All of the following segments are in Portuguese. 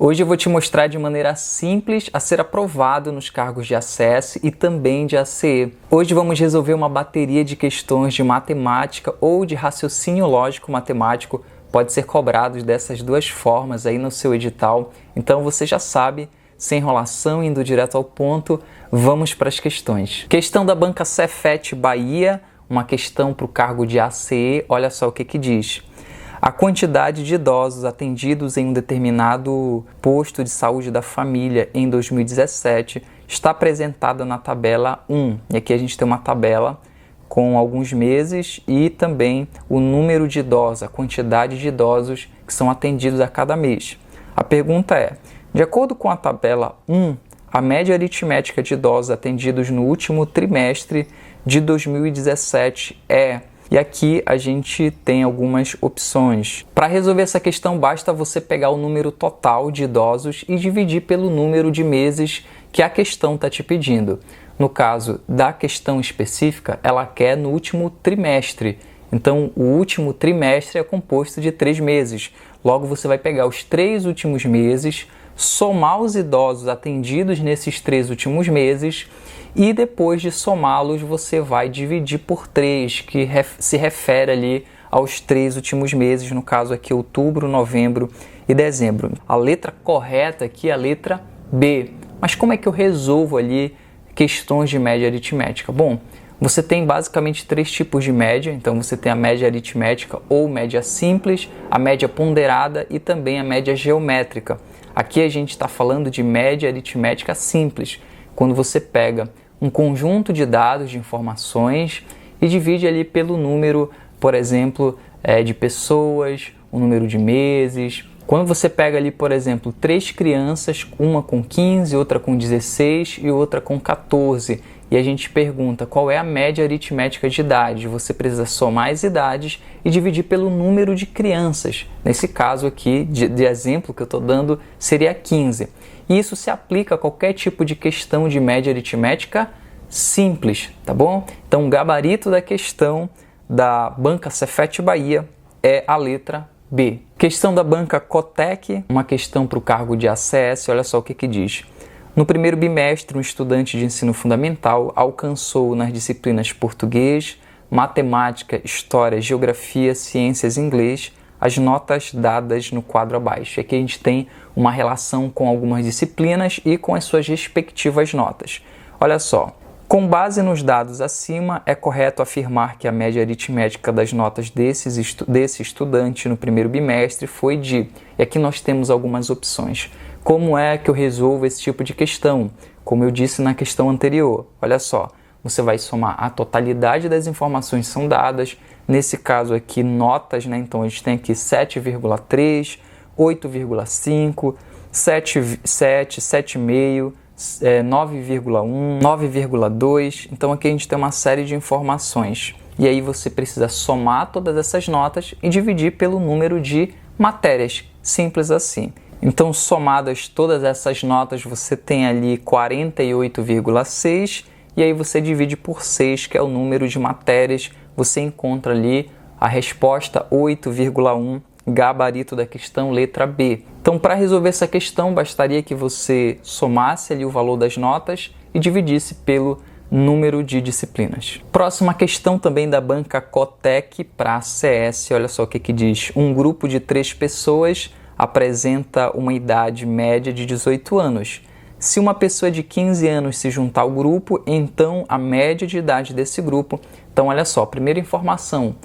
Hoje eu vou te mostrar de maneira simples a ser aprovado nos cargos de ACS e também de ACE. Hoje vamos resolver uma bateria de questões de matemática ou de raciocínio lógico matemático. Pode ser cobrado dessas duas formas aí no seu edital. Então você já sabe, sem enrolação, indo direto ao ponto, vamos para as questões. Questão da banca Cefet Bahia, uma questão para o cargo de ACE. Olha só o que diz. A quantidade de idosos atendidos em um determinado posto de saúde da família em 2017 está apresentada na tabela 1. E aqui a gente tem uma tabela com alguns meses e também o número de idosos, a quantidade de idosos que são atendidos a cada mês. A pergunta é, de acordo com a tabela 1, a média aritmética de idosos atendidos no último trimestre de 2017 é... E aqui a gente tem algumas opções. Para resolver essa questão, basta você pegar o número total de idosos e dividir pelo número de meses que a questão está te pedindo. No caso da questão específica, ela quer no último trimestre. Então, o último trimestre é composto de 3 meses. Logo, você vai pegar os 3 últimos meses, somar os idosos atendidos nesses 3 últimos meses e depois de somá-los você vai dividir por 3, que se refere ali aos 3 últimos meses, no caso aqui outubro, novembro e dezembro. A letra correta aqui é a letra B. Mas como é que eu resolvo ali questões de média aritmética? Bom, você tem basicamente 3 tipos de média, então você tem a média aritmética ou média simples, a média ponderada e também a média geométrica. Aqui a gente está falando de média aritmética simples, quando você pega um conjunto de dados, de informações e divide ali pelo número, por exemplo, de pessoas, o número de meses. Quando você pega ali, por exemplo, 3 crianças, uma com 15, outra com 16 e outra com 14, e a gente pergunta qual é a média aritmética de idade, você precisa somar as idades e dividir pelo número de crianças. Nesse caso aqui, de exemplo que eu estou dando, seria 15. E isso se aplica a qualquer tipo de questão de média aritmética simples, tá bom? Então, o gabarito da questão da banca Cefet Bahia é a letra B. Questão da banca Cotec, uma questão para o cargo de ACS, olha só o que diz. No primeiro bimestre, um estudante de ensino fundamental alcançou nas disciplinas português, matemática, história, geografia, ciências e inglês as notas dadas no quadro abaixo. Aqui a gente tem uma relação com algumas disciplinas e com as suas respectivas notas. Olha só, com base nos dados acima, é correto afirmar que a média aritmética das notas desse estudante no primeiro bimestre foi de... E aqui nós temos algumas opções. Como é que eu resolvo esse tipo de questão? Como eu disse na questão anterior, olha só, você vai somar a totalidade das informações que são dadas, nesse caso aqui notas, né? Então a gente tem aqui 7,3, 8,5, 7,7, 7,5, 9,1, 9,2, então aqui a gente tem uma série de informações. E aí você precisa somar todas essas notas e dividir pelo número de matérias, simples assim. Então, somadas todas essas notas, você tem ali 48,6 e aí você divide por 6, que é o número de matérias. Você encontra ali a resposta 8,1, gabarito da questão, letra B. Então, para resolver essa questão, bastaria que você somasse ali o valor das notas e dividisse pelo número de disciplinas. Próxima questão também da banca Cotec para ACS, olha só o que diz. Um grupo de 3 pessoas apresenta uma idade média de 18 anos. Se uma pessoa de 15 anos se juntar ao grupo, então a média de idade desse grupo... Então, olha só, primeira informação.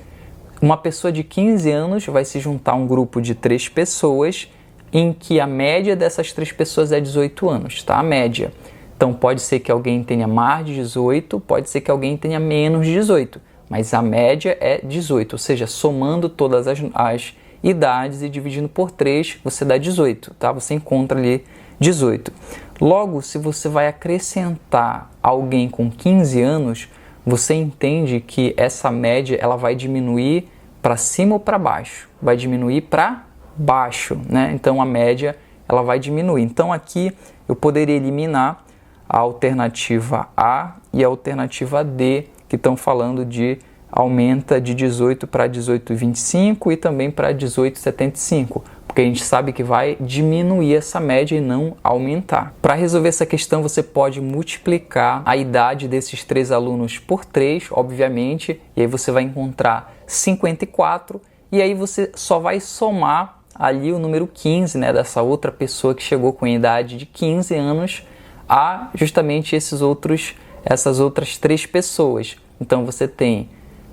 Uma pessoa de 15 anos vai se juntar a um grupo de 3 pessoas em que a média dessas 3 pessoas é 18 anos, tá? A média. Então, pode ser que alguém tenha mais de 18, pode ser que alguém tenha menos de 18, mas a média é 18, ou seja, somando todas as idades e dividindo por 3, você dá 18, tá? Você encontra ali 18. Logo, se você vai acrescentar alguém com 15 anos, você entende que essa média ela vai diminuir para cima ou para baixo? Vai diminuir para baixo, né? Então, a média ela vai diminuir. Então, aqui eu poderia eliminar a alternativa A e a alternativa D, que estão falando de aumenta de 18 para 18,25 e também para 18,75, porque a gente sabe que vai diminuir essa média e não aumentar. Para resolver essa questão, você pode multiplicar a idade desses 3 alunos por 3, obviamente, e aí você vai encontrar 54, e aí você só vai somar ali o número 15, né, dessa outra pessoa que chegou com a idade de 15 anos a justamente essas outras 3 pessoas. Então você tem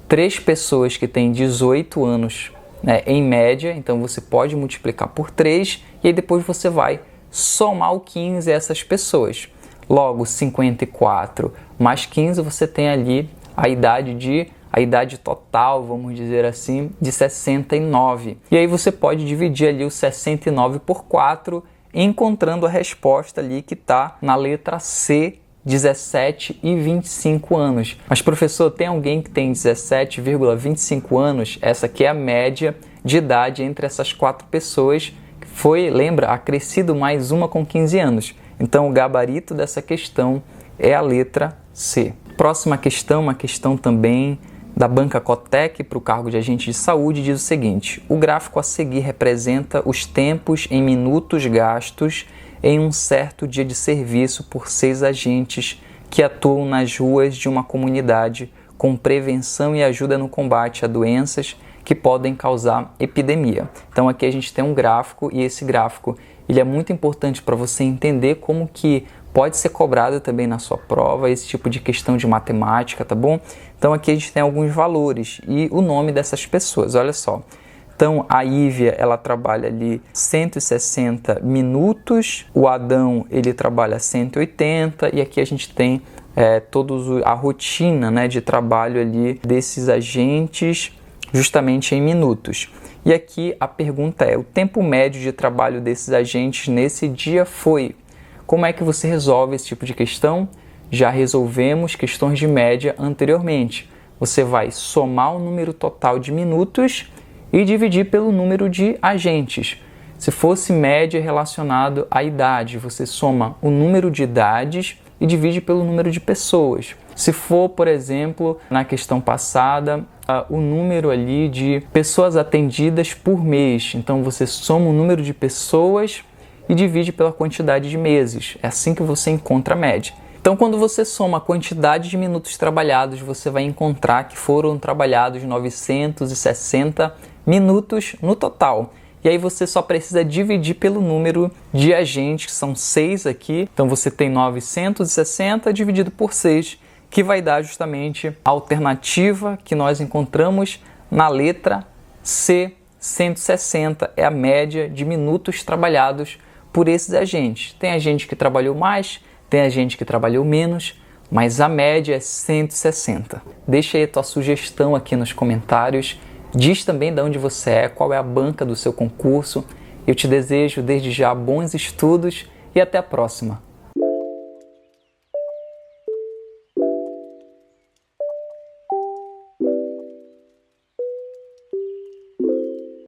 3 pessoas que têm 18 anos, né, em média, então você pode multiplicar por 3 e aí depois você vai somar o 15 a essas pessoas. Logo, 54 mais 15, você tem ali a idade total, vamos dizer assim, de 69. E aí você pode dividir ali o 69 por 4, encontrando a resposta ali que está na letra C, 17 e 25 anos. Mas, professor, tem alguém que tem 17,25 anos? Essa aqui é a média de idade entre essas 4 pessoas, que foi, lembra, acrescido mais uma com 15 anos. Então, o gabarito dessa questão é a letra C. Próxima questão, uma questão também da banca Cotec para o cargo de agente de saúde, diz o seguinte: o gráfico a seguir representa os tempos em minutos gastos em um certo dia de serviço por 6 agentes que atuam nas ruas de uma comunidade com prevenção e ajuda no combate a doenças que podem causar epidemia. Então aqui a gente tem um gráfico e esse gráfico ele é muito importante para você entender como que pode ser cobrado também na sua prova esse tipo de questão de matemática, tá bom? Então aqui a gente tem alguns valores e o nome dessas pessoas, olha só. Então, a Ívia, ela trabalha ali 160 minutos, o Adão, ele trabalha 180, e aqui a gente tem a rotina, né, de trabalho ali desses agentes, justamente em minutos. E aqui a pergunta é, o tempo médio de trabalho desses agentes nesse dia foi? Como é que você resolve esse tipo de questão? Já resolvemos questões de média anteriormente. Você vai somar o número total de minutos e dividir pelo número de agentes. Se fosse média relacionado à idade, você soma o número de idades e divide pelo número de pessoas. Se for, por exemplo, na questão passada, o número ali de pessoas atendidas por mês, então você soma o número de pessoas e divide pela quantidade de meses. É assim que você encontra a média. Então, quando você soma a quantidade de minutos trabalhados, você vai encontrar que foram trabalhados 960 minutos no total. E aí você só precisa dividir pelo número de agentes, que são 6 aqui. Então você tem 960 dividido por 6, que vai dar justamente a alternativa que nós encontramos na letra C, 160. É a média de minutos trabalhados por esses agentes. Tem agente que trabalhou mais, tem agente que trabalhou menos, mas a média é 160. Deixa aí a tua sugestão aqui nos comentários. Diz também de onde você é, qual é a banca do seu concurso. Eu te desejo desde já bons estudos e até a próxima.